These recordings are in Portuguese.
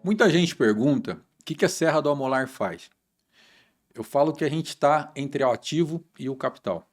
Muita gente pergunta o que a Serra do Amolar faz. Eu falo que a gente está entre o ativo e o capital.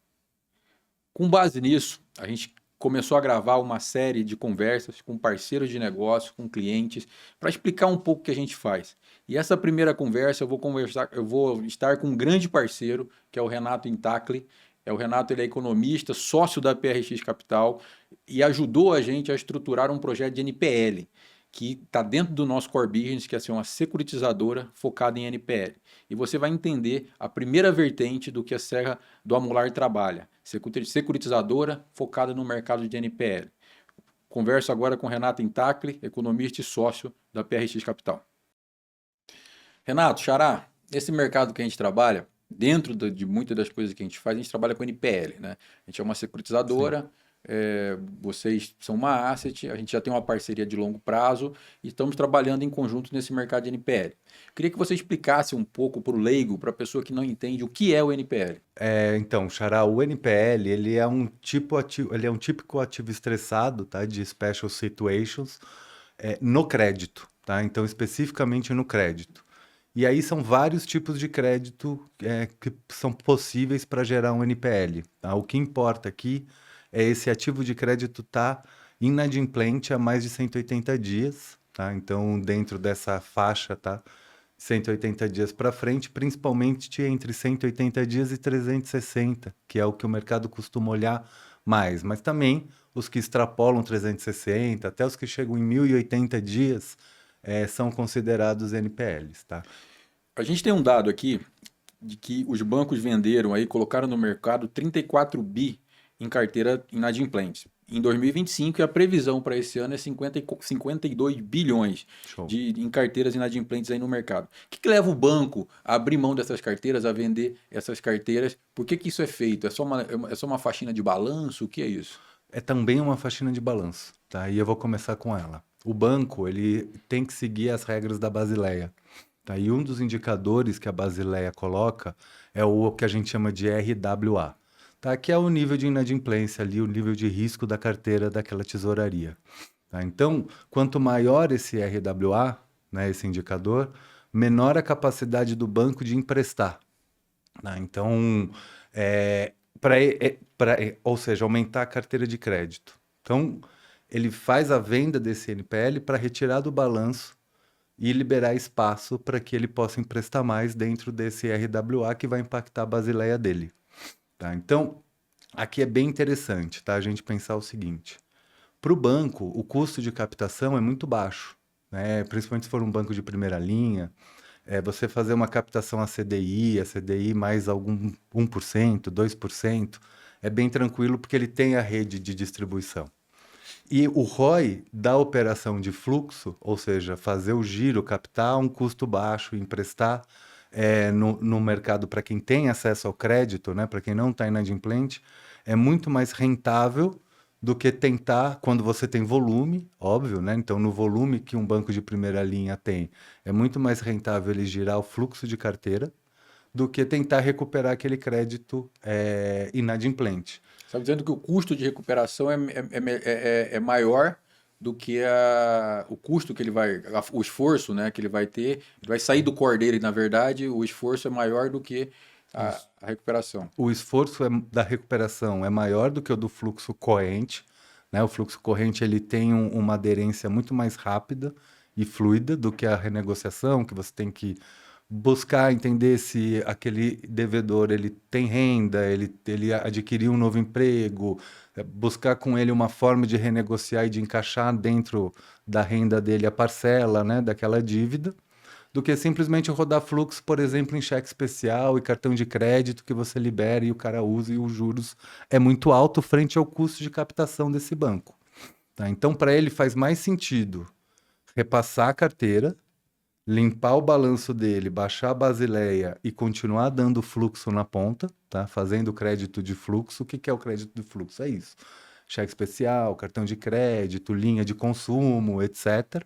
Com base nisso, a gente começou a gravar uma série de conversas com parceiros de negócio, com clientes, para explicar um pouco o que a gente faz. E essa primeira conversa eu vou estar com um grande parceiro, que é o Renato Intacli. O Renato, ele é economista, sócio da PRX Capital e ajudou a gente a estruturar um projeto de NPL, que está dentro do nosso core business, que é ser uma securitizadora focada em NPL. E você vai entender a primeira vertente do que a Serra do Amolar trabalha. Securitizadora focada no mercado de NPL. Converso agora com Renato Intacli, economista e sócio da PRX Capital. Renato, Xará, esse mercado que a gente trabalha, dentro de muitas das coisas que a gente faz, a gente trabalha com NPL, né? A gente é uma Sim. securitizadora, vocês são uma asset, a gente já tem uma parceria de longo prazo e estamos trabalhando em conjunto nesse mercado de NPL. Queria que você explicasse um pouco para o leigo, para a pessoa que não entende, o que é o NPL. Então, Xará, o NPL, ele é um tipo ativo, ele é um típico ativo estressado, tá? De special situations, no crédito, tá? Então, especificamente no crédito. E aí são vários tipos de crédito que são possíveis para gerar um NPL, tá? O que importa aqui é esse ativo de crédito estar inadimplente há mais de 180 dias, tá? Então, dentro dessa faixa, tá? 180 dias para frente, principalmente entre 180 dias e 360, que é o que o mercado costuma olhar mais. Mas também os que extrapolam 360, até os que chegam em 1.080 dias, são considerados NPLs, tá? A gente tem um dado aqui de que os bancos venderam aí, colocaram no mercado 34 bi em carteira inadimplente. Em 2025, e a previsão para esse ano é 52 bilhões Show. em carteiras inadimplentes aí no mercado. O que leva o banco a abrir mão dessas carteiras, a vender essas carteiras? Por que isso é feito? É só uma faxina de balanço? O que é isso? É também uma faxina de balanço, tá? E eu vou começar com ela. O banco, ele tem que seguir as regras da Basileia, tá? E um dos indicadores que a Basileia coloca é o que a gente chama de RWA, tá? Que é o nível de inadimplência ali, o nível de risco da carteira daquela tesouraria, tá? Então, quanto maior esse RWA, né, esse indicador, menor a capacidade do banco de emprestar, né? Então, ou seja, aumentar a carteira de crédito. Então, ele faz a venda desse NPL para retirar do balanço e liberar espaço para que ele possa emprestar mais dentro desse RWA que vai impactar a basileia dele, tá? Então, aqui é bem interessante, tá? A gente pensar o seguinte: para o banco, o custo de captação é muito baixo, né? Principalmente se for um banco de primeira linha, você fazer uma captação a CDI mais algum 1%, 2%, é bem tranquilo porque ele tem a rede de distribuição. E o ROI da operação de fluxo, ou seja, fazer o giro, captar um custo baixo, emprestar no mercado para quem tem acesso ao crédito, né, para quem não está inadimplente, é muito mais rentável do que tentar, quando você tem volume, óbvio, né? Então, no volume que um banco de primeira linha tem, é muito mais rentável ele girar o fluxo de carteira do que tentar recuperar aquele crédito inadimplente. Está dizendo que o custo de recuperação é maior do que o custo que ele vai, o esforço, né, que ele vai ter, ele vai sair do core dele, na verdade, o esforço é maior do que a, Isso. a recuperação. O esforço da recuperação é maior do que o do fluxo corrente, né? O fluxo corrente ele tem uma aderência muito mais rápida e fluida do que a renegociação, que você tem que buscar entender se aquele devedor ele tem renda, ele adquiriu um novo emprego, buscar com ele uma forma de renegociar e de encaixar dentro da renda dele a parcela, né, daquela dívida, do que simplesmente rodar fluxo, por exemplo, em cheque especial e cartão de crédito que você libera e o cara usa e os juros é muito alto frente ao custo de captação desse banco, tá? Então, para ele faz mais sentido repassar a carteira, limpar o balanço dele, baixar a basileia e continuar dando fluxo na ponta, tá? Fazendo crédito de fluxo. O que que é o crédito de fluxo? É isso. Cheque especial, cartão de crédito, linha de consumo, etc.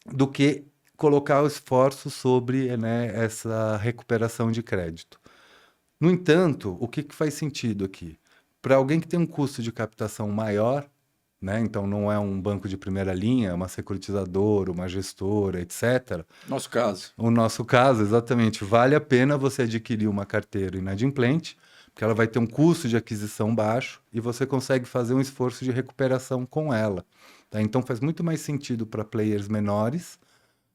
Do que colocar o esforço sobre, né, essa recuperação de crédito. No entanto, o que que faz sentido aqui? Para alguém que tem um custo de captação maior, né? Então não é um banco de primeira linha, é uma securitizadora, uma gestora, etc. Nosso caso. O nosso caso, exatamente, vale a pena você adquirir uma carteira inadimplente, porque ela vai ter um custo de aquisição baixo e você consegue fazer um esforço de recuperação com ela, tá? Então faz muito mais sentido para players menores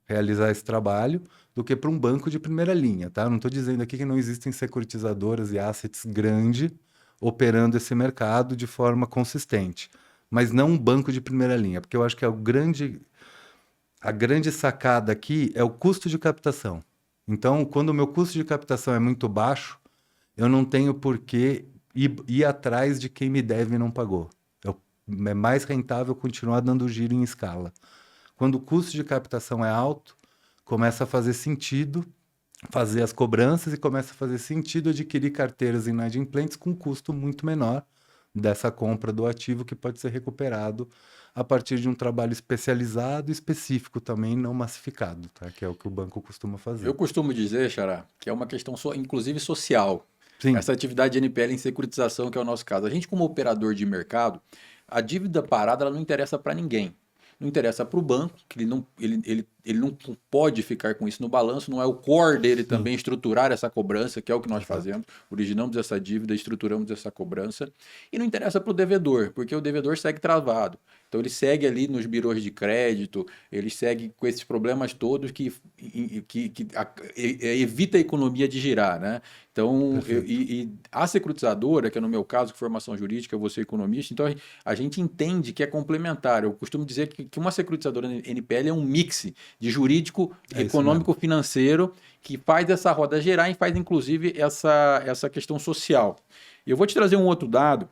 realizar esse trabalho do que para um banco de primeira linha, tá? Eu não estou dizendo aqui que não existem securitizadoras e assets grandes operando esse mercado de forma consistente, mas não um banco de primeira linha, porque eu acho que a grande sacada aqui é o custo de captação. Então, quando o meu custo de captação é muito baixo, eu não tenho por que ir atrás de quem me deve e não pagou. É mais rentável continuar dando giro em escala. Quando o custo de captação é alto, começa a fazer sentido fazer as cobranças e começa a fazer sentido adquirir carteiras inadimplentes com custo muito menor dessa compra do ativo que pode ser recuperado a partir de um trabalho especializado e específico também, não massificado, tá? Que é o que o banco costuma Eu fazer. costumo dizer, Xará, que é uma questão inclusive social. Sim, Essa atividade de NPL em securitização, que é o nosso caso. A gente, como operador de mercado, a dívida parada ela não interessa para ninguém. Não interessa para o banco, que ele não pode ficar com isso no balanço, não é o core dele sim, também estruturar essa cobrança, que é o que nós exato. fazemos. Originamos essa dívida, estruturamos essa cobrança. E não interessa para o devedor, porque o devedor segue travado. Então ele segue ali nos birôs de crédito, ele segue com esses problemas todos que evita a economia de girar, né? Então, Perfeito. e a securitizadora, que é no meu caso, formação jurídica, eu vou ser economista, então a gente entende que é complementar. Eu costumo dizer que uma securitizadora NPL é um mix de jurídico, É isso mesmo. econômico, financeiro, que faz essa roda girar e faz inclusive essa questão social. E eu vou te trazer um outro dado.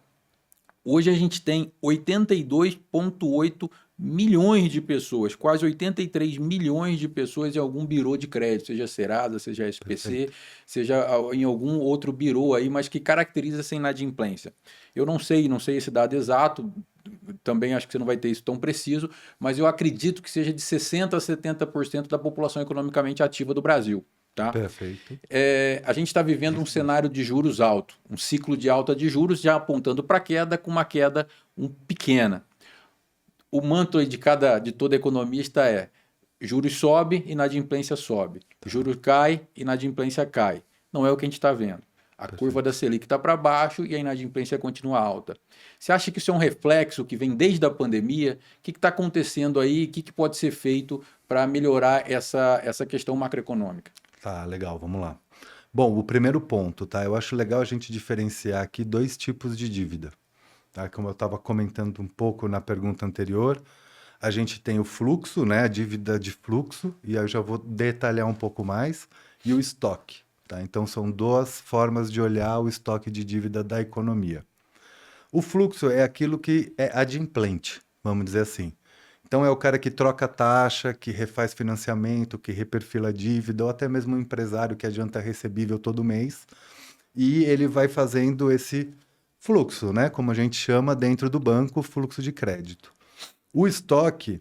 Hoje a gente tem 82,8 milhões de pessoas, quase 83 milhões de pessoas em algum birô de crédito, seja Serasa, seja SPC, Perfeito. seja em algum outro birô aí, mas que caracteriza essa inadimplência. Eu não sei esse dado exato, também acho que você não vai ter isso tão preciso, mas eu acredito que seja de 60% a 70% da população economicamente ativa do Brasil. Tá? Perfeito. A gente está vivendo um cenário de juros alto, um ciclo de alta de juros já apontando para queda, com uma queda pequena. O manto aí de todo economista é juros sobe, inadimplência sobe. Juros cai, inadimplência cai. Não é o que a gente está vendo. A curva da Perfeito. Selic está para baixo e a inadimplência continua alta. Você acha que isso é um reflexo que vem desde a pandemia? O que está acontecendo aí? O que pode ser feito para melhorar essa questão macroeconômica? Tá, legal, vamos lá. Bom, o primeiro ponto, tá? Eu acho legal a gente diferenciar aqui dois tipos de dívida, tá? Como eu estava comentando um pouco na pergunta anterior, a gente tem o fluxo, né? A dívida de fluxo, e aí eu já vou detalhar um pouco mais, e o estoque, tá? Então são duas formas de olhar o estoque de dívida da economia. O fluxo é aquilo que é adimplente, vamos dizer assim. Então é o cara que troca taxa, que refaz financiamento, que reperfila dívida, ou até mesmo um empresário que adianta recebível todo mês, e ele vai fazendo esse fluxo, né? Como a gente chama dentro do banco, fluxo de crédito. O estoque,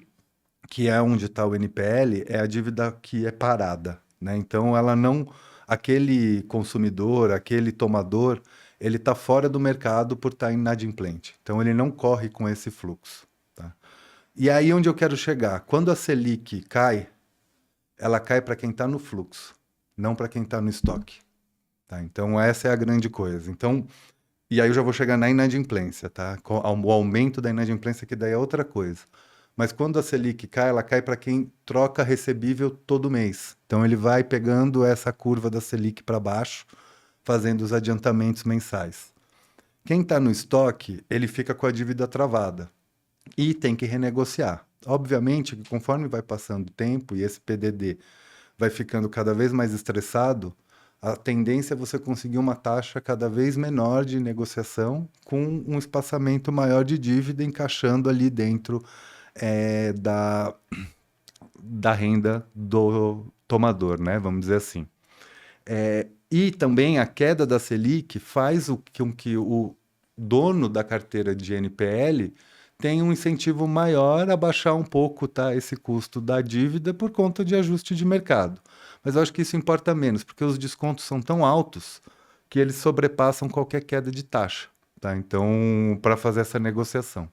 que é onde está o NPL, é a dívida que é parada, né? Então ela não, aquele consumidor, aquele tomador, ele está fora do mercado por estar inadimplente. Então ele não corre com esse fluxo, tá? E aí onde eu quero chegar? Quando a Selic cai, ela cai para quem está no fluxo, não para quem está no estoque, tá? Então essa é a grande coisa. Então, e aí eu já vou chegar na inadimplência, tá? O aumento da inadimplência que daí é outra coisa. Mas quando a Selic cai, ela cai para quem troca recebível todo mês. Então ele vai pegando essa curva da Selic para baixo, fazendo os adiantamentos mensais. Quem está no estoque, ele fica com a dívida travada e tem que renegociar. Obviamente que conforme vai passando o tempo e esse PDD vai ficando cada vez mais estressado, a tendência é você conseguir uma taxa cada vez menor de negociação com um espaçamento maior de dívida encaixando ali dentro da renda do tomador, né? Vamos dizer assim. E também a queda da Selic faz com que o dono da carteira de NPL tenha um incentivo maior a baixar um pouco, tá, esse custo da dívida por conta de ajuste de mercado. Mas eu acho que isso importa menos, porque os descontos são tão altos que eles sobrepassam qualquer queda de taxa, tá? Então, para fazer essa negociação.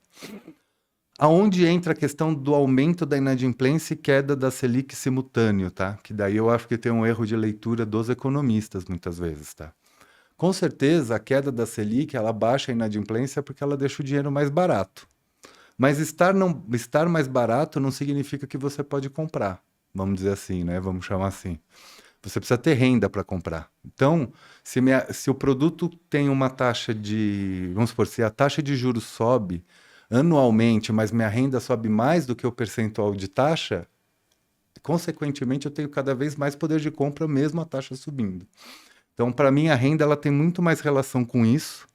Aonde entra a questão do aumento da inadimplência e queda da Selic simultâneo, tá? Que daí eu acho que tem um erro de leitura dos economistas muitas vezes, tá? Com certeza, a queda da Selic, ela baixa a inadimplência porque ela deixa o dinheiro mais barato. Mas estar mais barato não significa que você pode comprar, vamos dizer assim, né? Vamos chamar assim. Você precisa ter renda para comprar. Então, se o produto tem uma taxa de... Vamos supor, se a taxa de juros sobe anualmente, mas minha renda sobe mais do que o percentual de taxa, consequentemente eu tenho cada vez mais poder de compra mesmo a taxa subindo. Então, para mim, a renda ela tem muito mais relação com isso,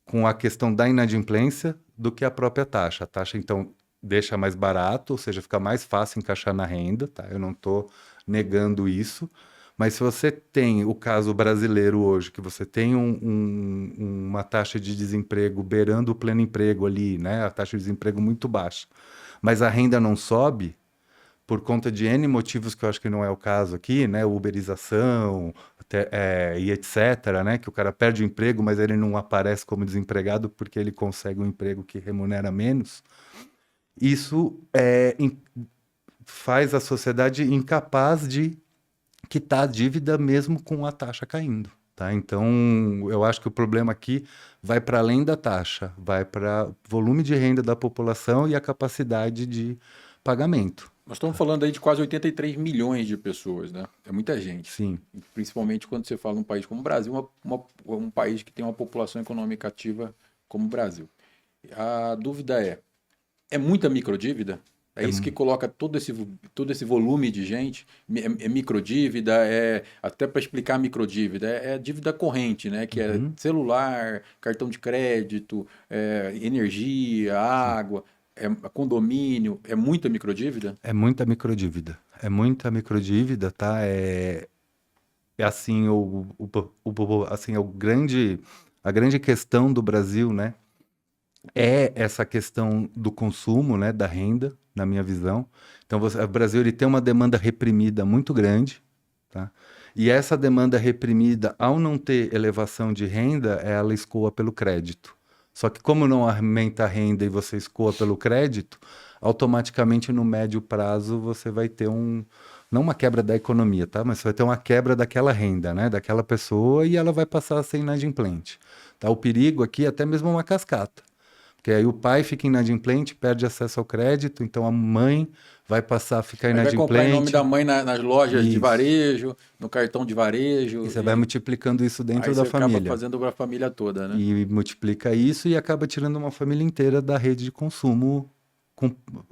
com a questão da inadimplência, do que a própria taxa. A taxa, então, deixa mais barato, ou seja, fica mais fácil encaixar na renda, tá? Eu não estou negando isso. Mas se você tem o caso brasileiro hoje, que você tem uma taxa de desemprego beirando o pleno emprego ali, né? A taxa de desemprego muito baixa, mas a renda não sobe, por conta de N motivos que eu acho que não é o caso aqui, né? Uberização e etc., né? Que o cara perde o emprego, mas ele não aparece como desempregado porque ele consegue um emprego que remunera menos. Isso faz a sociedade incapaz de quitar a dívida mesmo com a taxa caindo. Tá? Então, eu acho que o problema aqui vai para além da taxa, vai para volume de renda da população e a capacidade de pagamento. Nós estamos falando aí de quase 83 milhões de pessoas, né? É muita gente. Sim. Principalmente quando você fala num país como o Brasil, um país que tem uma população econômica ativa como o Brasil. A dúvida é muita microdívida? É isso que coloca todo esse volume de gente? É microdívida? Até para explicar a microdívida, é dívida corrente, né? Que é celular, cartão de crédito, energia, água, condomínio. É muita microdívida? É muita microdívida. É muita microdívida, tá? Assim, a grande questão do Brasil, né? É essa questão do consumo, né, da renda, na minha visão. Então, o Brasil ele tem uma demanda reprimida muito grande, tá? E essa demanda reprimida, ao não ter elevação de renda, ela escoa pelo crédito. Só que como não aumenta a renda e você escoa pelo crédito, automaticamente no médio prazo você vai ter não uma quebra da economia, tá? Mas você vai ter uma quebra daquela renda, né, daquela pessoa e ela vai passar a ser inadimplente. Tá? O perigo aqui é até mesmo uma cascata. Porque aí o pai fica inadimplente, perde acesso ao crédito, então a mãe vai passar a ficar inadimplente. Vai comprar em nome da mãe nas lojas Isso. de varejo, no cartão de varejo. E você vai multiplicando isso dentro da família. Aí você acaba fazendo para a família toda, né? E multiplica isso e acaba tirando uma família inteira da rede de consumo,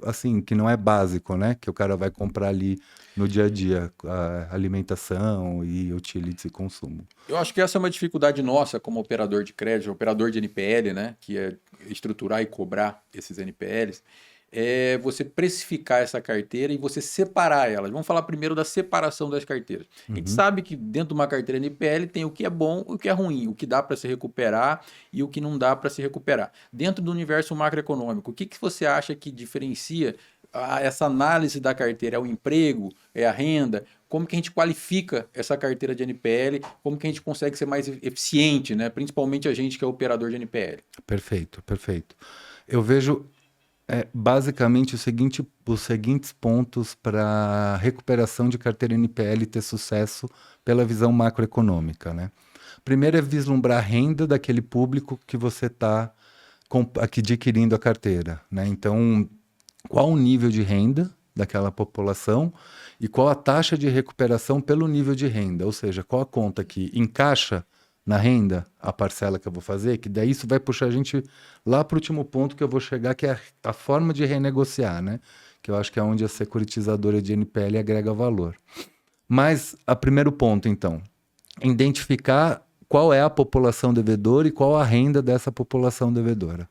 assim, que não é básico, né? Que o cara vai comprar ali no dia a dia, a alimentação e utilities e consumo. Eu acho que essa é uma dificuldade nossa como operador de crédito, operador de NPL, né? Que é estruturar e cobrar esses NPLs. É você precificar essa carteira e você separar elas. Vamos falar primeiro da separação das carteiras. A gente sabe que dentro de uma carteira NPL tem o que é bom e o que é ruim, o que dá para se recuperar e o que não dá para se recuperar. Dentro do universo macroeconômico, o que você acha que diferencia essa análise da carteira? É o emprego? É a renda? Como que a gente qualifica essa carteira de NPL? Como que a gente consegue ser mais eficiente, né? Principalmente a gente que é operador de NPL. Perfeito, perfeito. Eu vejo basicamente os seguintes pontos para recuperação de carteira NPL ter sucesso pela visão macroeconômica, né? Primeiro é vislumbrar a renda daquele público que você está adquirindo a carteira, né? Então, qual o nível de renda daquela população e qual a taxa de recuperação pelo nível de renda, ou seja, qual a conta que encaixa na renda a parcela que eu vou fazer, que daí isso vai puxar a gente lá para o último ponto que eu vou chegar, que é a forma de renegociar, né? Que eu acho que é onde a securitizadora de NPL agrega valor. Mas, a primeiro ponto, então, identificar qual é a população devedora e qual a renda dessa população devedora.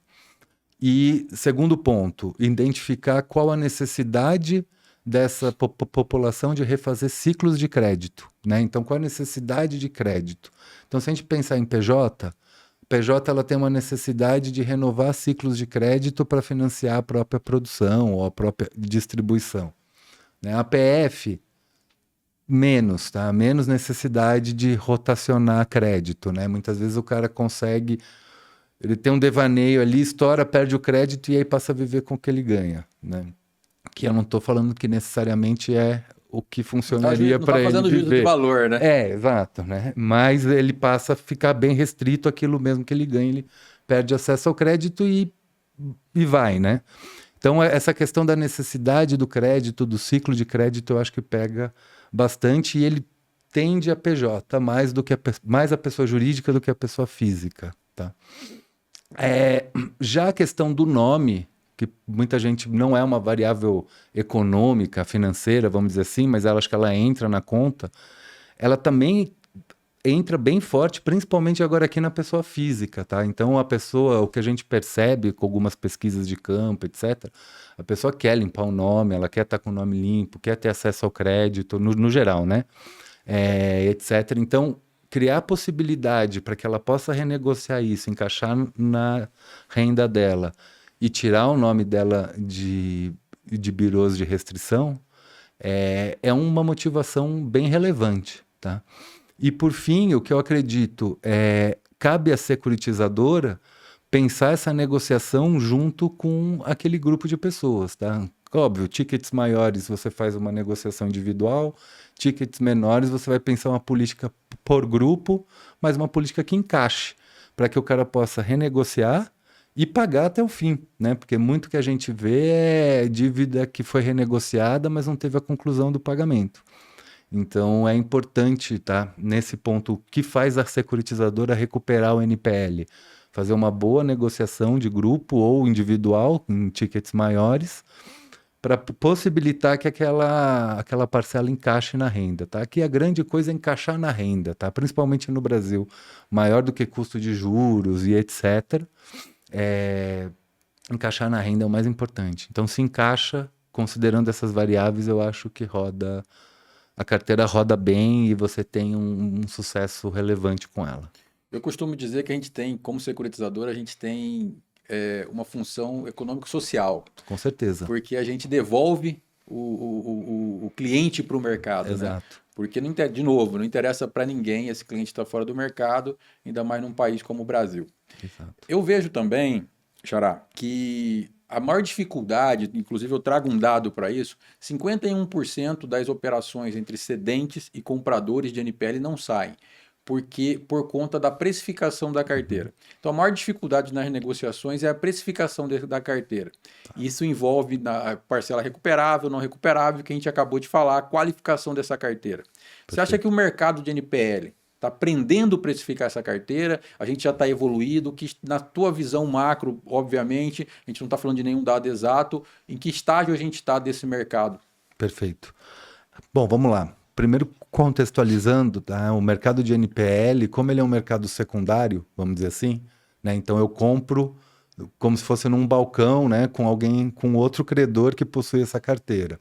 E, segundo ponto, identificar qual a necessidade dessa população de refazer ciclos de crédito, né? Então, qual a necessidade de crédito? Então, se a gente pensar em PJ ela tem uma necessidade de renovar ciclos de crédito para financiar a própria produção ou a própria distribuição, né? A PF, menos, tá? Menos necessidade de rotacionar crédito, né? Muitas vezes o cara consegue Ele tem um devaneio ali, estoura, perde o crédito e aí passa a viver com o que ele ganha, né? Que eu não estou falando que necessariamente é o que funcionaria Não para tá ele fazendo juízo de viver. valor, né? Exato, né? Mas ele passa a ficar bem restrito àquilo mesmo que ele ganha, ele perde acesso ao crédito e vai, né? Então, essa questão da necessidade do crédito, do ciclo de crédito, eu acho que pega bastante e ele tende a PJ mais a pessoa jurídica do que a pessoa física, tá? Já a questão do nome, que muita gente não é uma variável econômica, financeira, vamos dizer assim, mas ela acho que ela entra na conta, ela também entra bem forte, principalmente agora aqui na pessoa física, tá? Então a pessoa, o que a gente percebe com algumas pesquisas de campo, etc., a pessoa quer limpar o nome, ela quer estar com o nome limpo, quer ter acesso ao crédito, no geral, né? Etc. Então, criar possibilidade para que ela possa renegociar isso, encaixar na renda dela e tirar o nome dela de birôs de restrição é uma motivação bem relevante, tá? E por fim, o que eu acredito cabe à securitizadora pensar essa negociação junto com aquele grupo de pessoas, tá? Óbvio, tickets maiores você faz uma negociação individual, tickets menores você vai pensar uma política por grupo, mas uma política que encaixe para que o cara possa renegociar e pagar até o fim, né? Porque muito que a gente vê é dívida que foi renegociada, mas não teve a conclusão do pagamento. Então é importante, tá? Nesse ponto, o que faz a securitizadora recuperar o NPL? Fazer uma boa negociação de grupo ou individual, em tickets maiores, para possibilitar que aquela parcela encaixe na renda, tá? Aqui a grande coisa é encaixar na renda, tá? Principalmente no Brasil, maior do que custo de juros e etc. Encaixar na renda é o mais importante. Então, se encaixa, considerando essas variáveis, eu acho que a carteira roda bem e você tem um sucesso relevante com ela. Eu costumo dizer que a gente tem, como securitizador, a gente tem uma função econômico-social, Com certeza. porque a gente devolve o cliente para o mercado, né? Exato. Porque, de novo, não interessa para ninguém esse cliente estar fora do mercado, ainda mais num país como o Brasil. Exato. Eu vejo também, Xará, que a maior dificuldade, inclusive eu trago um dado para isso, 51% das operações entre cedentes e compradores de NPL não saem, por conta da precificação da carteira. Então a maior dificuldade nas negociações é a precificação da carteira. Isso envolve a parcela recuperável, não recuperável, que a gente acabou de falar, a qualificação dessa carteira. Você acha que o mercado de NPL está aprendendo a precificar essa carteira, a gente já está evoluído, que na tua visão macro, obviamente, a gente não está falando de nenhum dado exato, em que estágio a gente está desse mercado? Perfeito. Bom, vamos lá. Primeiro, contextualizando, tá? O mercado de NPL, como ele é um mercado secundário, vamos dizer assim, né? Então eu compro como se fosse num balcão, né? Com outro credor que possui essa carteira.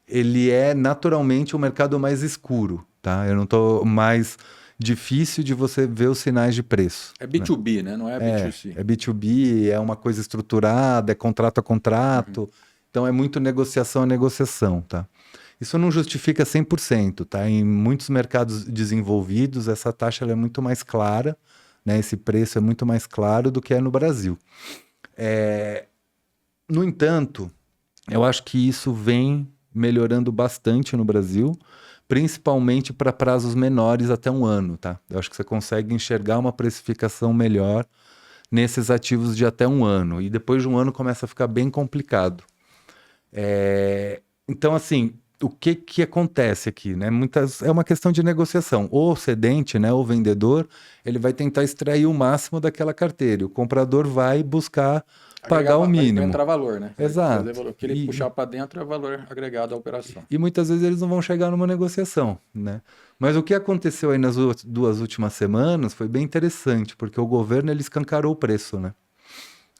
Ele é naturalmente um mercado mais escuro, tá? Eu não estou mais difícil de você ver os sinais de preço. É B2B, né? Não é B2C. É B2B, é uma coisa estruturada, é contrato a contrato. Então é muito negociação a negociação, tá? Isso não justifica 100%, tá? Em muitos mercados desenvolvidos, essa taxa ela é muito mais clara, né? Esse preço é muito mais claro do que é no Brasil. No entanto, eu acho que isso vem melhorando bastante no Brasil, principalmente para prazos menores até um ano, tá? Eu acho que você consegue enxergar uma precificação melhor nesses ativos de até um ano. E depois de um ano começa a ficar bem complicado. Então, assim, o que acontece aqui, né? É uma questão de negociação. O cedente, né, o vendedor, ele vai tentar extrair o máximo daquela carteira. O comprador vai buscar pagar o mínimo. Vai entrar valor, né? Exato. O que ele puxar para dentro é valor agregado à operação. E muitas vezes eles não vão chegar numa negociação, né? Mas o que aconteceu aí nas duas últimas semanas foi bem interessante, porque o governo ele escancarou o preço, né?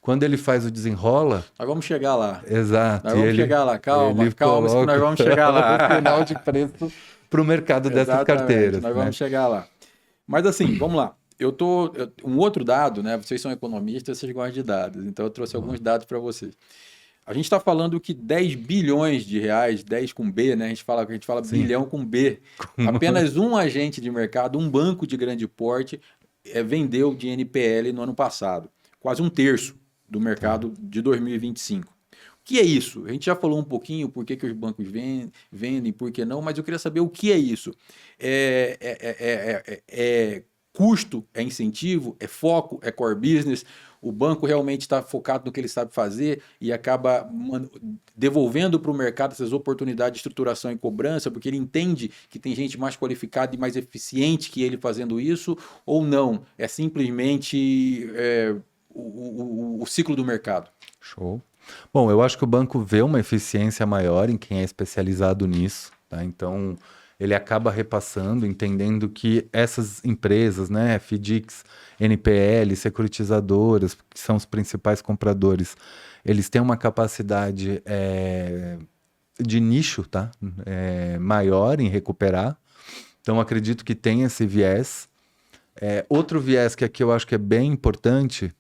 Quando ele faz o desenrola... Nós vamos chegar lá. Exato. Nós vamos chegar lá. Calma, que nós vamos chegar lá. O final de preço para o mercado dessas carteiras. Nós vamos chegar lá. Mas assim, vamos lá. Um outro dado, né? Vocês são economistas, vocês gostam de dados. Então eu trouxe alguns dados para vocês. A gente está falando que 10 bilhões de reais, 10 com B, né? A gente fala bilhão com B. Apenas um agente de mercado, um banco de grande porte, vendeu de NPL no ano passado. quase um terço do mercado de 2025. O que é isso? A gente já falou um pouquinho por que os bancos vendem, por que não, mas eu queria saber o que é isso. É custo, é incentivo, é foco, é core business. O banco realmente está focado no que ele sabe fazer e acaba devolvendo para o mercado essas oportunidades de estruturação e cobrança, porque ele entende que tem gente mais qualificada e mais eficiente que ele fazendo isso, ou não? É simplesmente o ciclo do mercado. Show. Bom, eu acho que o banco vê uma eficiência maior em quem é especializado nisso, tá? Então, ele acaba repassando, entendendo que essas empresas, né, FDICs, NPL, securitizadoras, que são os principais compradores, eles têm uma capacidade de nicho, tá? Maior em recuperar. Então, acredito que tem esse viés. Outro viés que aqui eu acho que é bem importante,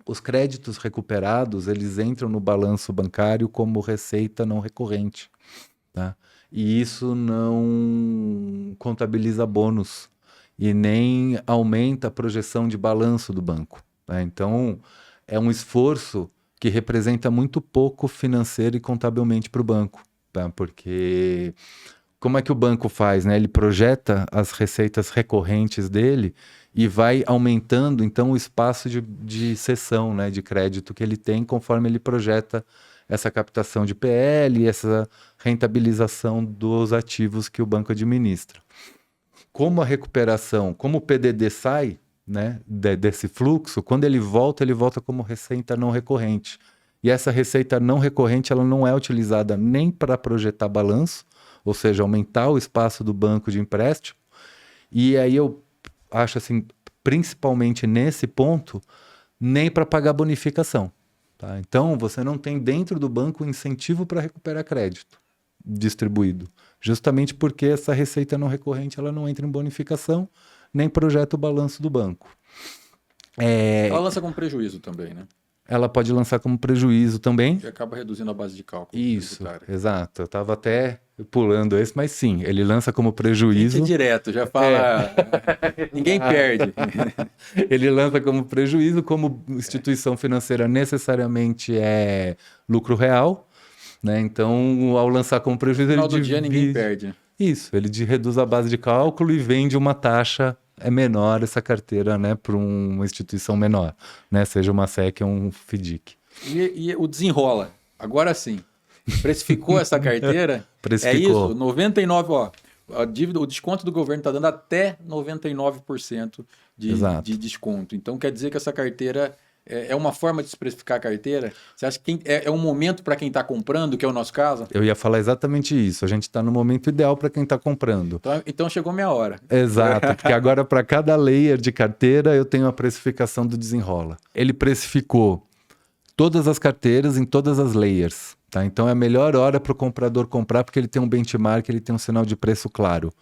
os créditos recuperados, eles entram no balanço bancário como receita não recorrente, tá? E isso não contabiliza bônus e nem aumenta a projeção de balanço do banco, tá? Então, é um esforço que representa muito pouco financeiro e contabilmente para o banco, tá? Porque como é que o banco faz, né? Ele projeta as receitas recorrentes dele e vai aumentando, então, o espaço de cessão, né, de crédito que ele tem conforme ele projeta essa captação de PL e essa rentabilização dos ativos que o banco administra. Como a recuperação, como o PDD sai, né, desse fluxo, quando ele volta como receita não recorrente. E essa receita não recorrente, ela não é utilizada nem para projetar balanço, ou seja, aumentar o espaço do banco de empréstimo. E aí eu acho assim, principalmente nesse ponto, nem para pagar bonificação, tá? Então, você não tem dentro do banco incentivo para recuperar crédito distribuído, justamente porque essa receita não recorrente ela não entra em bonificação, nem projeta o balanço do banco. Ela lança com prejuízo também, né? Ela pode lançar como prejuízo também. E acaba reduzindo a base de cálculo. Isso, exato. Eu estava até pulando esse, mas sim, ele lança como prejuízo. Fique direto, já fala. Ninguém perde. Ele lança como prejuízo, como instituição financeira necessariamente é lucro real, né? Então, ao lançar como prejuízo, no final do dia ninguém perde. Isso, ele reduz a base de cálculo e vende uma taxa menor essa carteira, né, para uma instituição menor, né, seja uma SEC ou um FDIC. E o desenrola, agora sim, precificou essa carteira? Precificou. É isso, 99, ó, a dívida, o desconto do governo está dando até 99% de desconto. Então quer dizer que essa carteira é uma forma de se precificar a carteira? Você acha que é um momento para quem está comprando, que é o nosso caso? Eu ia falar exatamente isso. A gente está no momento ideal para quem está comprando. Então chegou minha hora. Exato, porque agora para cada layer de carteira eu tenho a precificação do Desenrola. Ele precificou todas as carteiras em todas as layers, tá? Então é a melhor hora para o comprador comprar porque ele tem um benchmark, ele tem um sinal de preço claro.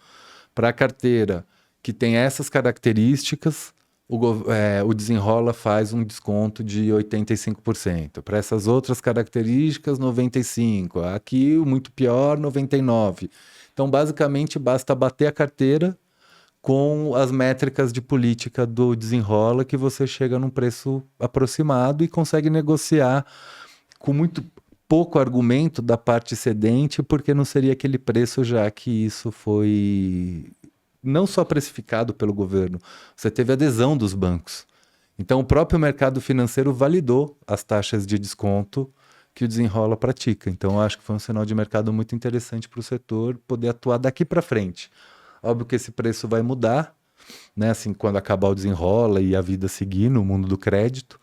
Para a carteira que tem essas características, o Desenrola faz um desconto de 85%. Para essas outras características, 95%. Aqui, o muito pior, 99%. Então, basicamente, basta bater a carteira com as métricas de política do Desenrola que você chega num preço aproximado e consegue negociar com muito pouco argumento da parte cedente, porque não seria aquele preço, já que isso foi não só precificado pelo governo, você teve adesão dos bancos. Então, o próprio mercado financeiro validou as taxas de desconto que o Desenrola pratica. Então, eu acho que foi um sinal de mercado muito interessante para o setor poder atuar daqui para frente. Óbvio que esse preço vai mudar, né? Assim, quando acabar o Desenrola e a vida seguir no mundo do crédito,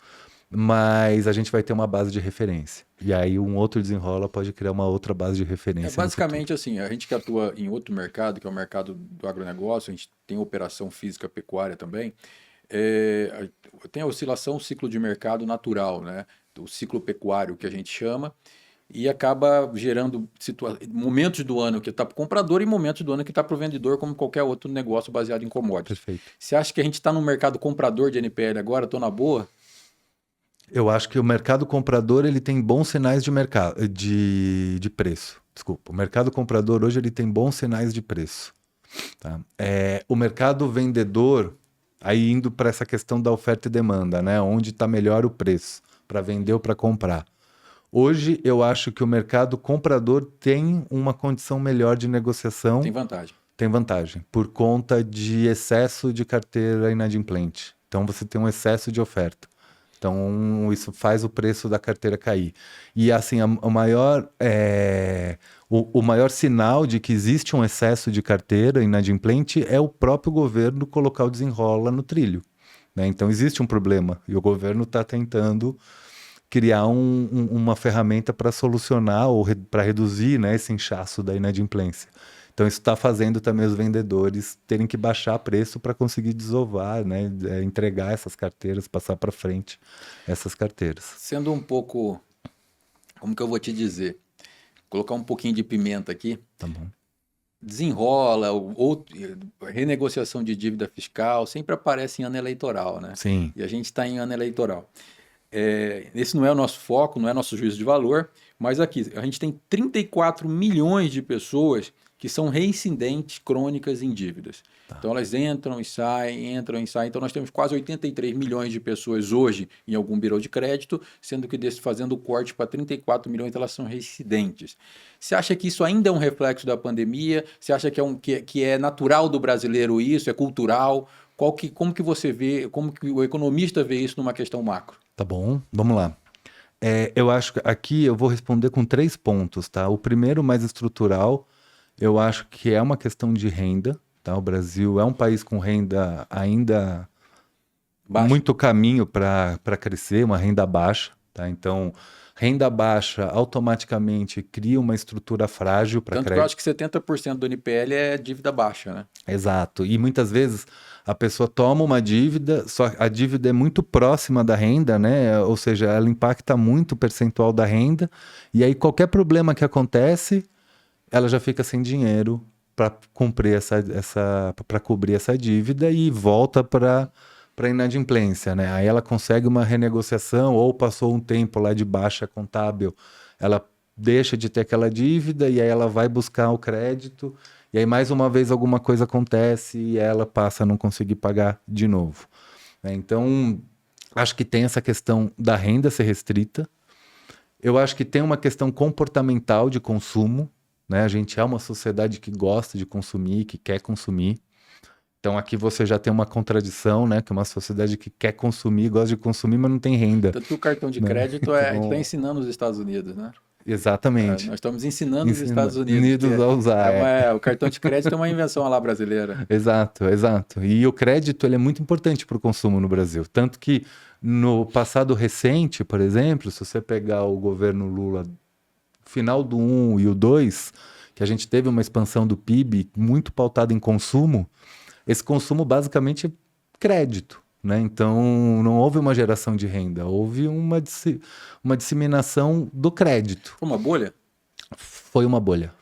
mas a gente vai ter uma base de referência. E aí um outro Desenrola pode criar uma outra base de referência. Basicamente assim, a gente que atua em outro mercado, que é o mercado do agronegócio, a gente tem operação física pecuária também, tem a oscilação, o ciclo de mercado natural, né? O ciclo pecuário que a gente chama, e acaba gerando momentos do ano que está para o comprador e momentos do ano que está para o vendedor, como qualquer outro negócio baseado em commodities. Perfeito. Você acha que a gente está no mercado comprador de NPL agora? Estou na boa? Eu acho que o mercado comprador ele tem bons sinais de mercado de preço. Desculpa, o mercado comprador hoje ele tem bons sinais de preço. Tá? O mercado vendedor Aí indo para essa questão da oferta e demanda, né? Onde está melhor o preço, para vender ou para comprar. Hoje, eu acho que o mercado comprador tem uma condição melhor de negociação. Tem vantagem. Tem vantagem, por conta de excesso de carteira inadimplente. Então, você tem um excesso de oferta. Então, isso faz o preço da carteira cair. E, assim, o maior sinal de que existe um excesso de carteira inadimplente é o próprio governo colocar o desenrola no trilho, né? Então, existe um problema e o governo está tentando criar uma ferramenta para solucionar ou para reduzir, né, esse inchaço da inadimplência. Então, isso está fazendo também os vendedores terem que baixar preço para conseguir desovar, né, entregar essas carteiras, passar para frente essas carteiras. Sendo um pouco, como que eu vou te dizer? Colocar um pouquinho de pimenta aqui. Tá bom. Desenrola, ou renegociação de dívida fiscal, sempre aparece em ano eleitoral, né? Sim. E a gente está em ano eleitoral. Esse não é o nosso foco, não é nosso juízo de valor, mas aqui a gente tem 34 milhões de pessoas que são reincidentes crônicas em dívidas. Tá. Então elas entram e saem. Então nós temos quase 83 milhões de pessoas hoje em algum birô de crédito, sendo que fazendo o corte para 34 milhões elas são reincidentes. Você acha que isso ainda é um reflexo da pandemia? Você acha que é natural do brasileiro isso? É cultural? Como que você vê, como que o economista vê isso numa questão macro? Tá bom, vamos lá. Eu acho que aqui eu vou responder com 3 pontos, tá? O primeiro, mais estrutural, eu acho que é uma questão de renda, tá? O Brasil é um país com renda ainda Baixa. muito caminho para crescer, uma renda baixa, tá? Então, renda baixa automaticamente cria uma estrutura frágil para Tanto que eu crédito. acho que 70% do NPL é dívida baixa, né? Exato. E muitas vezes a pessoa toma uma dívida, só a dívida é muito próxima da renda, né? Ou seja, ela impacta muito o percentual da renda, e aí qualquer problema que acontece, ela já fica sem dinheiro para cumprir para cobrir essa dívida e volta para inadimplência, né? Aí ela consegue uma renegociação ou passou um tempo lá de baixa contábil, ela deixa de ter aquela dívida e aí ela vai buscar o crédito e aí mais uma vez alguma coisa acontece e ela passa a não conseguir pagar de novo, né? Então, acho que tem essa questão da renda ser restrita. Eu acho que tem uma questão comportamental de consumo, né? A gente é uma sociedade que gosta de consumir, que quer consumir. Então aqui você já tem uma contradição, né? Que é uma sociedade que quer consumir, gosta de consumir, mas não tem renda. Tanto que o cartão de Né? crédito a gente está ensinando os Estados Unidos, né? Exatamente. Nós estamos ensinando os Estados Unidos a usar. o cartão de crédito é uma invenção lá brasileira. Exato, exato. E o crédito ele é muito importante para o consumo no Brasil. Tanto que no passado recente, por exemplo, se você pegar o governo Lula, final do 1 e o 2, que a gente teve uma expansão do PIB muito pautada em consumo, esse consumo basicamente é crédito, né? Então, não houve uma geração de renda, houve uma disseminação do crédito. Foi uma bolha? Foi uma bolha.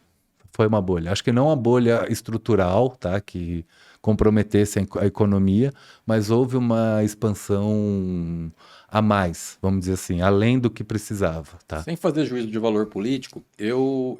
Foi uma bolha. Acho que não uma bolha estrutural, tá? Que comprometesse a economia, mas houve uma expansão a mais, vamos dizer assim, além do que precisava, tá? Sem fazer juízo de valor político, eu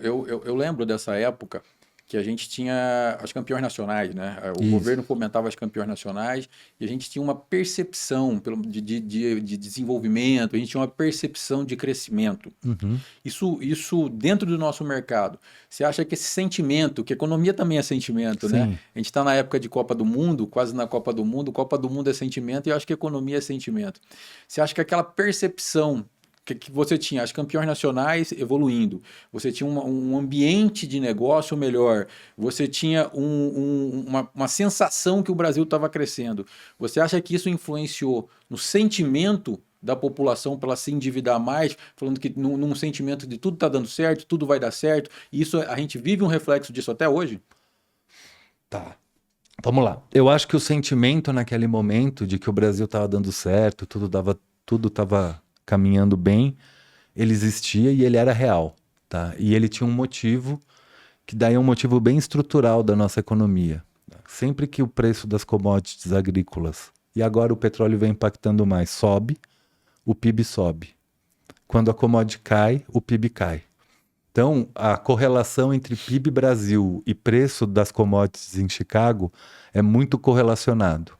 lembro dessa época que a gente tinha as campeões nacionais, né? O governo fomentava as campeões nacionais e a gente tinha uma percepção de desenvolvimento, a gente tinha uma percepção de crescimento. Uhum. Isso dentro do nosso mercado. Você acha que esse sentimento, que economia também é sentimento, Sim. né? A gente está na época de Copa do Mundo, quase na Copa do Mundo é sentimento e eu acho que economia é sentimento. Você acha que aquela percepção que você tinha as campeões nacionais evoluindo, você tinha um ambiente de negócio melhor, você tinha uma sensação que o Brasil estava crescendo. Você acha que isso influenciou no sentimento da população para ela se endividar mais, falando que num sentimento de tudo está dando certo, tudo vai dar certo, e isso a gente vive um reflexo disso até hoje? Tá. Vamos lá. Eu acho que o sentimento naquele momento de que o Brasil estava dando certo, tudo estava caminhando bem, ele existia e ele era real, tá? E ele tinha um motivo, que daí é um motivo bem estrutural da nossa economia. Sempre que o preço das commodities agrícolas, e agora o petróleo vem impactando mais, sobe, o PIB sobe. Quando a commodity cai, o PIB cai. Então, a correlação entre PIB Brasil e preço das commodities em Chicago é muito correlacionado.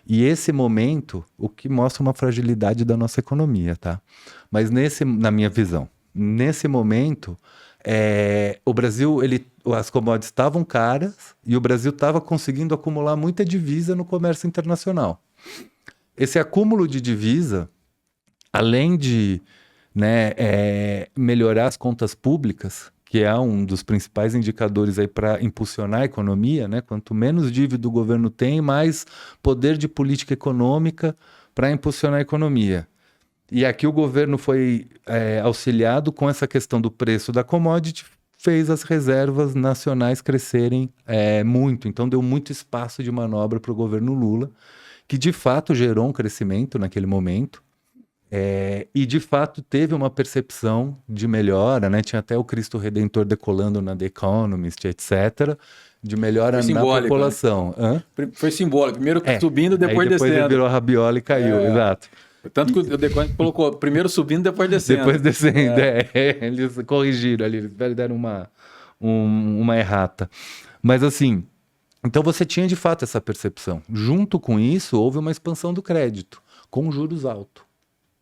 E esse momento, o que mostra uma fragilidade da nossa economia, tá? Mas na minha visão, nesse momento, o Brasil, as commodities estavam caras e o Brasil estava conseguindo acumular muita divisa no comércio internacional. Esse acúmulo de divisa, além de, né, melhorar as contas públicas, que é um dos principais indicadores aí para impulsionar a economia, né? Quanto menos dívida o governo tem, mais poder de política econômica para impulsionar a economia. E aqui o governo foi auxiliado com essa questão do preço da commodity, fez as reservas nacionais crescerem muito. Então deu muito espaço de manobra para o governo Lula, que de fato gerou um crescimento naquele momento. E de fato teve uma percepção de melhora, né? Tinha até o Cristo Redentor decolando na The Economist, etc., de melhora na população. Né? Foi simbólico, primeiro subindo, depois descendo. Depois ele virou rabiola e caiu, exato. Tanto que o The Economist colocou primeiro subindo, depois descendo. Depois descendo, eles corrigiram ali, eles deram uma errata. Mas assim, então você tinha de fato essa percepção. Junto com isso, houve uma expansão do crédito, com juros altos.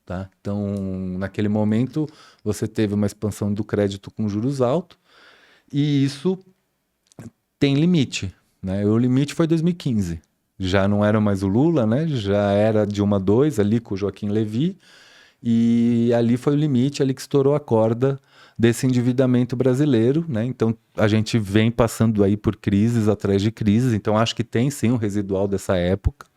Tá? Então, naquele momento, você teve uma expansão do crédito com juros altos e isso tem limite. Né? O limite foi 2015. Já não era mais o Lula, né? Já era Dilma II, ali com o Joaquim Levy, e ali foi o limite, ali que estourou a corda desse endividamento brasileiro. Né? Então, a gente vem passando aí por crises atrás de crises, então acho que tem sim um residual dessa época.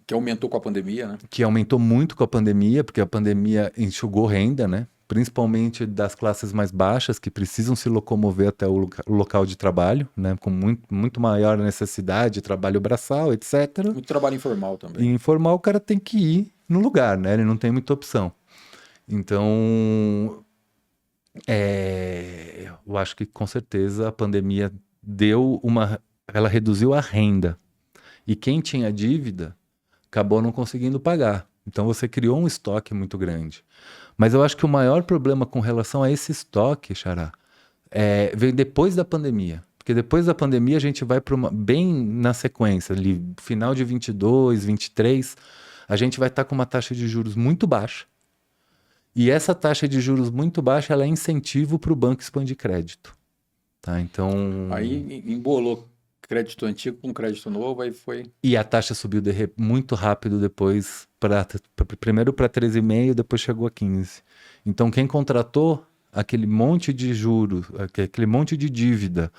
Que aumentou com a pandemia, né? Que aumentou muito com a pandemia, porque a pandemia enxugou renda, né? Principalmente das classes mais baixas, que precisam se locomover até o local de trabalho, né? Com muito maior necessidade de trabalho braçal, etc. Muito trabalho informal também. E informal o cara tem que ir no lugar, né? Ele não tem muita opção. Então, eu acho que com certeza a pandemia ela reduziu a renda. E quem tinha dívida acabou não conseguindo pagar. Então você criou um estoque muito grande. Mas eu acho que o maior problema com relação a esse estoque, Xará, veio depois da pandemia. Porque depois da pandemia a gente vai para bem na sequência, ali, final de 22, 23, a gente vai estar com uma taxa de juros muito baixa. E essa taxa de juros muito baixa, ela é incentivo para o banco expandir crédito. Tá? Então... Aí embolou crédito antigo com crédito novo, aí foi... E a taxa subiu muito rápido depois, primeiro para 13,5, depois chegou a 15. Então quem contratou aquele monte de juros, aquele monte de dívida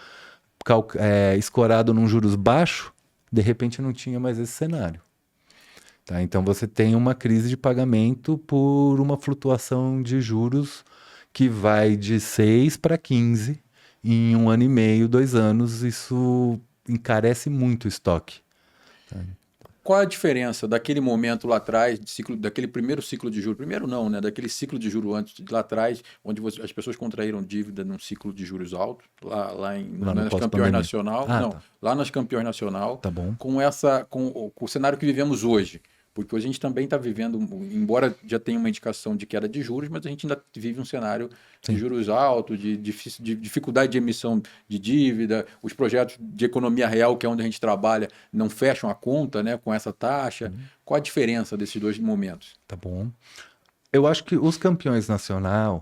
escorado num juros baixo, de repente não tinha mais esse cenário. Tá? Então você tem uma crise de pagamento por uma flutuação de juros que vai de 6 para 15 em 1 ano e meio, 2 anos. Isso encarece muito o estoque. Tá? Qual a diferença daquele momento lá atrás, daquele primeiro ciclo de juros? Primeiro não, né? Daquele ciclo de juros antes, lá atrás, onde as pessoas contraíram dívida num ciclo de juros altos, lá nas Campeões Nacional. Tá. Lá nas Campeões Nacional. Tá bom. Com o cenário que vivemos hoje. Porque hoje a gente também está vivendo, embora já tenha uma indicação de queda de juros, mas a gente ainda vive um cenário de juros altos, de dificuldade de emissão de dívida, os projetos de economia real, que é onde a gente trabalha, não fecham a conta, né, com essa taxa. Qual a diferença desses dois momentos? Tá bom. Eu acho que os campeões nacionais,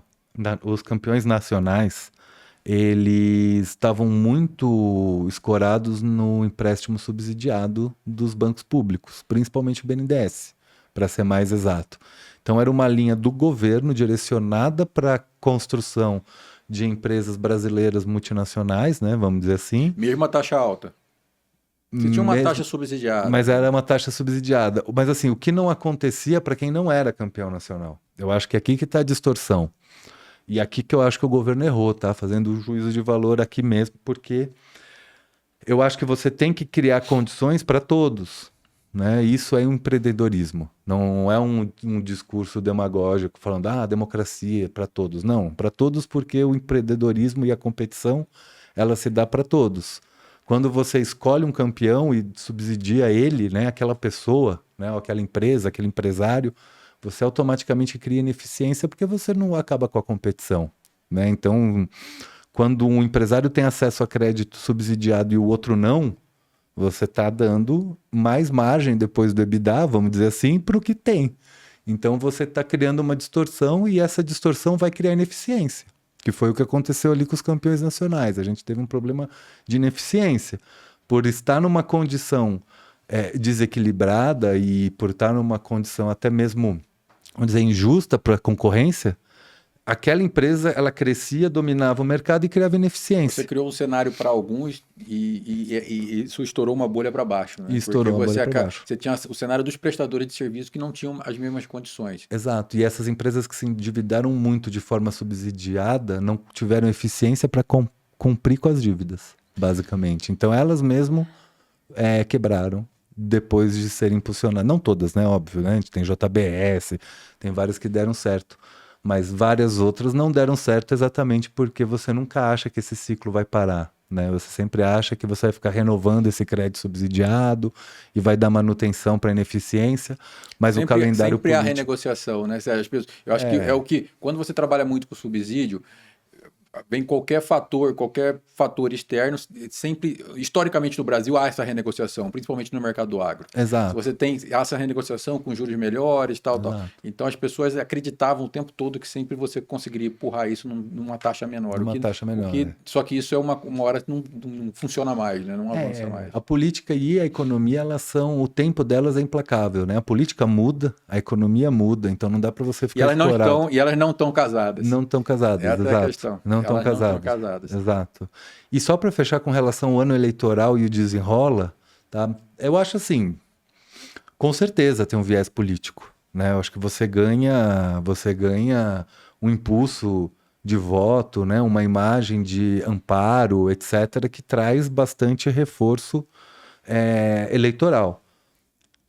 eles estavam muito escorados no empréstimo subsidiado dos bancos públicos, principalmente o BNDES, para ser mais exato. Então era uma linha do governo direcionada para a construção de empresas brasileiras multinacionais, né, vamos dizer assim. Mesmo a taxa alta. Você tinha uma taxa subsidiada. Mas era uma taxa subsidiada. Mas assim, o que não acontecia para quem não era campeão nacional? Eu acho que é aqui que está a distorção. E aqui que eu acho que o governo errou, tá? Fazendo o juízo de valor aqui mesmo, porque eu acho que você tem que criar condições para todos, né? Isso é um empreendedorismo, não é um discurso demagógico falando, democracia para todos. Não, para todos porque o empreendedorismo e a competição, ela se dá para todos. Quando você escolhe um campeão e subsidia ele, né? Aquela pessoa, né? Aquela empresa, aquele empresário, você automaticamente cria ineficiência porque você não acaba com a competição, né? Então, quando um empresário tem acesso a crédito subsidiado e o outro não, Você está dando mais margem depois do EBITDA, vamos dizer assim, para o que tem. Então você está criando uma distorção e essa distorção vai criar ineficiência, que foi o que aconteceu ali com os campeões nacionais. A gente teve um problema de ineficiência. Por estar numa condição desequilibrada e por estar numa condição até mesmo, vamos dizer, injusta para a concorrência, aquela empresa ela crescia, dominava o mercado e criava Você ineficiência. criou um cenário para alguns e isso estourou uma bolha para baixo, né? E estourou uma bolha para baixo. Você tinha o cenário dos prestadores de serviço que não tinham as mesmas condições. Exato. E essas empresas que se endividaram muito de forma subsidiada não tiveram eficiência para cumprir com as dívidas, basicamente. Então elas mesmo quebraram depois de serem impulsionadas. Não todas, né? Óbvio, né? A gente tem JBS, tem várias que deram certo. Mas várias outras não deram certo exatamente porque você nunca acha que esse ciclo vai parar, né? Você sempre acha que você vai ficar renovando esse crédito subsidiado e vai dar manutenção para a ineficiência, mas o calendário sempre há político... renegociação, né? Eu acho que é o que, quando você trabalha muito com subsídio, vem qualquer fator externo, sempre, historicamente no Brasil, há essa renegociação, principalmente no mercado do agro. Exato. Se você tem essa renegociação com juros melhores, tal. Então as pessoas acreditavam o tempo todo que sempre você conseguiria empurrar isso numa taxa menor. Taxa menor. Só que isso é uma hora que não funciona mais, né? Não avança mais. A política e a economia, o tempo delas é implacável, né? A política muda, a economia muda, então não dá para você ficar explorado. E elas não estão casadas. Não estão casadas, Essa exato. É a questão. Não estão casadas. Exato. E só para fechar com relação ao ano eleitoral e o desenrola, tá? Eu acho assim, com certeza tem um viés político, né? Eu acho que você ganha um impulso de voto, né? Uma imagem de amparo, etc., que traz bastante reforço eleitoral.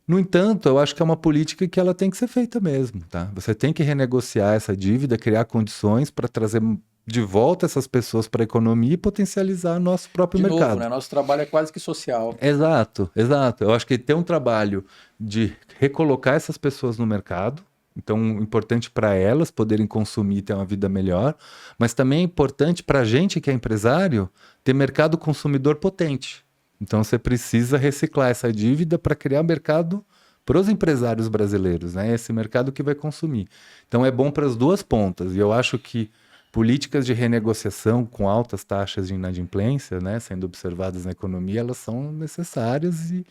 No entanto, eu acho que é uma política que ela tem que ser feita mesmo, tá? Você tem que renegociar essa dívida, criar condições para trazer de volta essas pessoas para a economia e potencializar nosso próprio mercado. De novo, né? Nosso trabalho é quase que social. Exato, exato. Eu acho que tem um trabalho de recolocar essas pessoas no mercado, então importante para elas poderem consumir e ter uma vida melhor, mas também é importante para a gente que é empresário ter mercado consumidor potente. Então você precisa reciclar essa dívida para criar mercado para os empresários brasileiros, né? Esse mercado que vai consumir. Então é bom para as duas pontas. E eu acho que políticas de renegociação com altas taxas de inadimplência, né, sendo observadas na economia, elas são necessárias e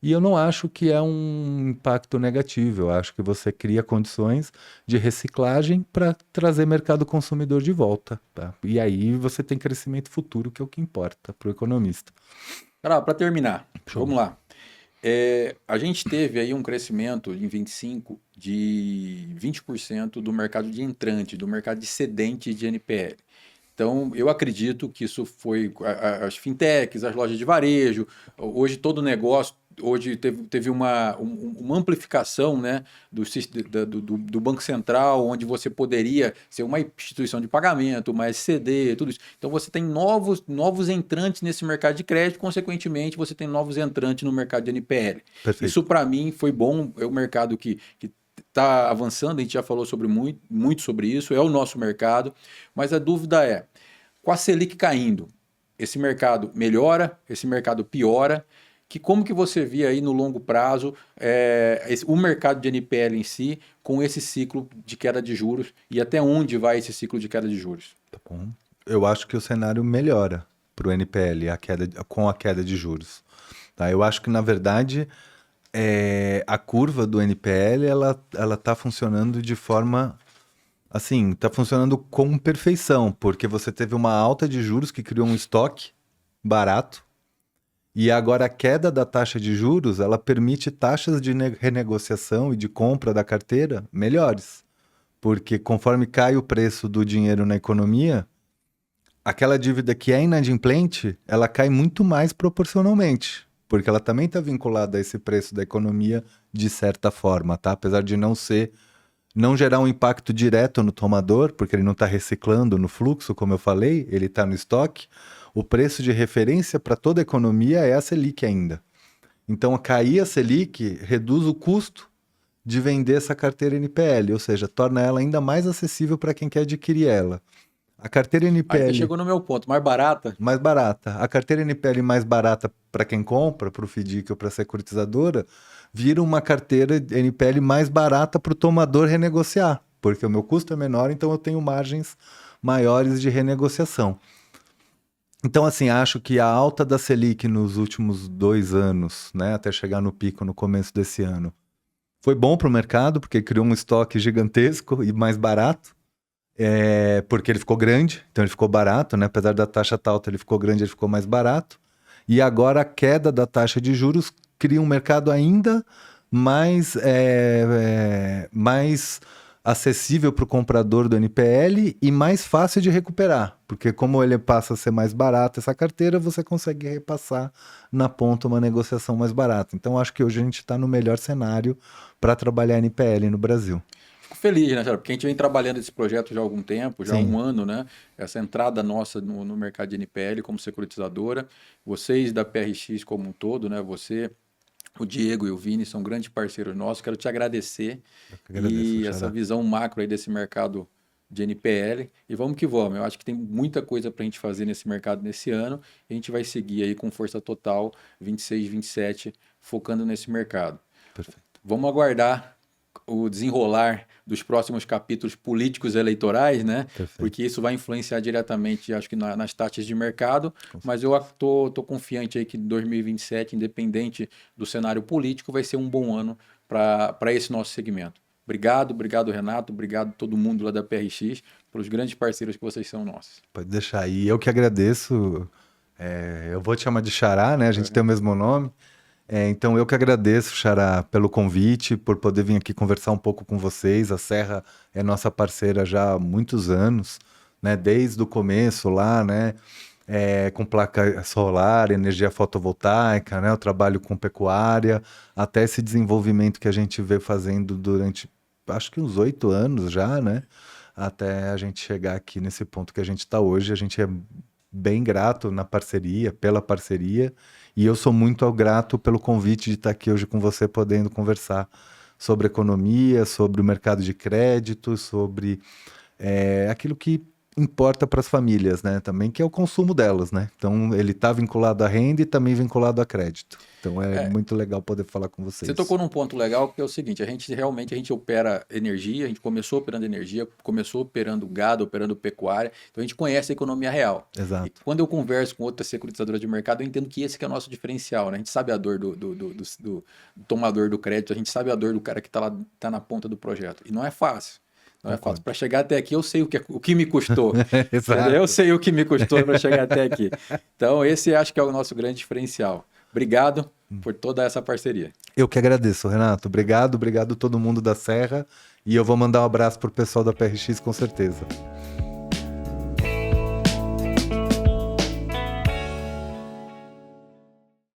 eu não acho que é um impacto negativo. Eu acho que você cria condições de reciclagem para trazer mercado consumidor de volta, tá? E aí você tem crescimento futuro, que é o que importa para o economista. Para terminar, vamos lá. A gente teve aí um crescimento em 25 de 20% do mercado de entrante, do mercado de cedente de NPL. Então, eu acredito que isso foi as fintechs, as lojas de varejo, hoje todo o negócio, hoje teve uma amplificação, né, do Banco Central, onde você poderia ser uma instituição de pagamento, uma SCD, tudo isso. Então, você tem novos entrantes nesse mercado de crédito, consequentemente, você tem novos entrantes no mercado de NPL. Perfeito. Isso, para mim, foi bom, é um mercado que está avançando, a gente já falou muito sobre isso, é o nosso mercado, mas a dúvida é, com a Selic caindo, esse mercado melhora, esse mercado piora, como que você vê aí no longo prazo o mercado de NPL em si com esse ciclo de queda de juros e até onde vai esse ciclo de queda de juros? Tá bom. Eu acho que o cenário melhora para o NPL com a queda de juros. Tá? Eu acho que, na verdade, a curva do NPL ela está funcionando de forma... Assim, está funcionando com perfeição, porque você teve uma alta de juros que criou um estoque barato, e agora a queda da taxa de juros, ela permite taxas de renegociação e de compra da carteira melhores. Porque conforme cai o preço do dinheiro na economia, aquela dívida que é inadimplente, ela cai muito mais proporcionalmente. Porque ela também está vinculada a esse preço da economia de certa forma, tá? Apesar de não gerar um impacto direto no tomador, porque ele não está reciclando no fluxo, como eu falei, ele está no estoque. O preço de referência para toda a economia é a Selic ainda. Então, cair a Selic reduz o custo de vender essa carteira NPL, ou seja, torna ela ainda mais acessível para quem quer adquirir ela. A carteira Aí você NPL chegou no meu ponto, mais barata? mais barata. A carteira NPL mais barata para quem compra, para o FDIC ou para a securitizadora, vira uma carteira NPL mais barata para o tomador renegociar, porque o meu custo é menor, então eu tenho margens maiores de renegociação. Então, assim, acho que a alta da Selic nos últimos 2 anos, né, até chegar no pico no começo desse ano, foi bom para o mercado, porque criou um estoque gigantesco e mais barato, porque ele ficou grande, então ele ficou barato, né? Apesar da taxa estar alta, ele ficou grande, ele ficou mais barato. E agora a queda da taxa de juros cria um mercado ainda mais acessível para o comprador do NPL e mais fácil de recuperar, porque como ele passa a ser mais barato essa carteira, você consegue repassar na ponta uma negociação mais barata. Então acho que hoje a gente está no melhor cenário para trabalhar NPL no Brasil. Fico feliz, né, Charles? Porque a gente vem trabalhando esse projeto já há algum tempo, já há Sim. um ano, né? Essa entrada nossa no mercado de NPL como securitizadora. Vocês da PRX como um todo, né? Você, o Diego e o Vini são grandes parceiros nossos. Quero te agradecer Eu que agradeço, e essa Xará. visão macro aí desse mercado de NPL. E vamos que vamos. Eu acho que tem muita coisa para a gente fazer nesse mercado nesse ano. E a gente vai seguir aí com força total 26, 27, focando nesse mercado. Perfeito. Vamos aguardar o desenrolar dos próximos capítulos políticos eleitorais, né? Perfeito. Porque isso vai influenciar diretamente, acho que nas taxas de mercado, Com mas eu tô confiante aí que 2027, independente do cenário político, vai ser um bom ano para esse nosso segmento. Obrigado, Renato, obrigado todo mundo lá da PRX, pelos grandes parceiros que vocês são nossos. Pode deixar aí. Eu que agradeço. Eu vou te chamar de Xará, né? A gente tem o mesmo nome. Então eu que agradeço, Xará, pelo convite, por poder vir aqui conversar um pouco com vocês. A Serra é nossa parceira já há muitos anos, né? Desde o começo lá, né? Com placa solar, energia fotovoltaica, né? Eu trabalho com pecuária, até esse desenvolvimento que a gente veio fazendo durante, acho que uns 8 anos já, né? Até a gente chegar aqui nesse ponto que a gente está hoje. A gente é bem grato na parceria, pela parceria, e eu sou muito grato pelo convite de estar aqui hoje com você, podendo conversar sobre economia, sobre o mercado de crédito, sobre aquilo que importa para as famílias, né? Também, que é o consumo delas, né? Então, ele está vinculado à renda e também vinculado a crédito. Então, é muito legal poder falar com vocês. Você tocou num ponto legal, que é o seguinte: a gente opera energia, a gente começou operando energia, começou operando gado, operando pecuária, então a gente conhece a economia real. Exato. E quando eu converso com outras securitizadoras de mercado, eu entendo que esse que é o nosso diferencial, né? A gente sabe a dor do tomador do crédito, a gente sabe a dor do cara que está lá, tá na ponta do projeto. E não é fácil. Não é fácil. Para chegar até aqui, eu sei o que me custou. Exato. Eu sei o que me custou para chegar até aqui. Então, esse acho que é o nosso grande diferencial. Obrigado por toda essa parceria. Eu que agradeço, Renato. Obrigado a todo mundo da Serra. E eu vou mandar um abraço pro pessoal da PRX, com certeza.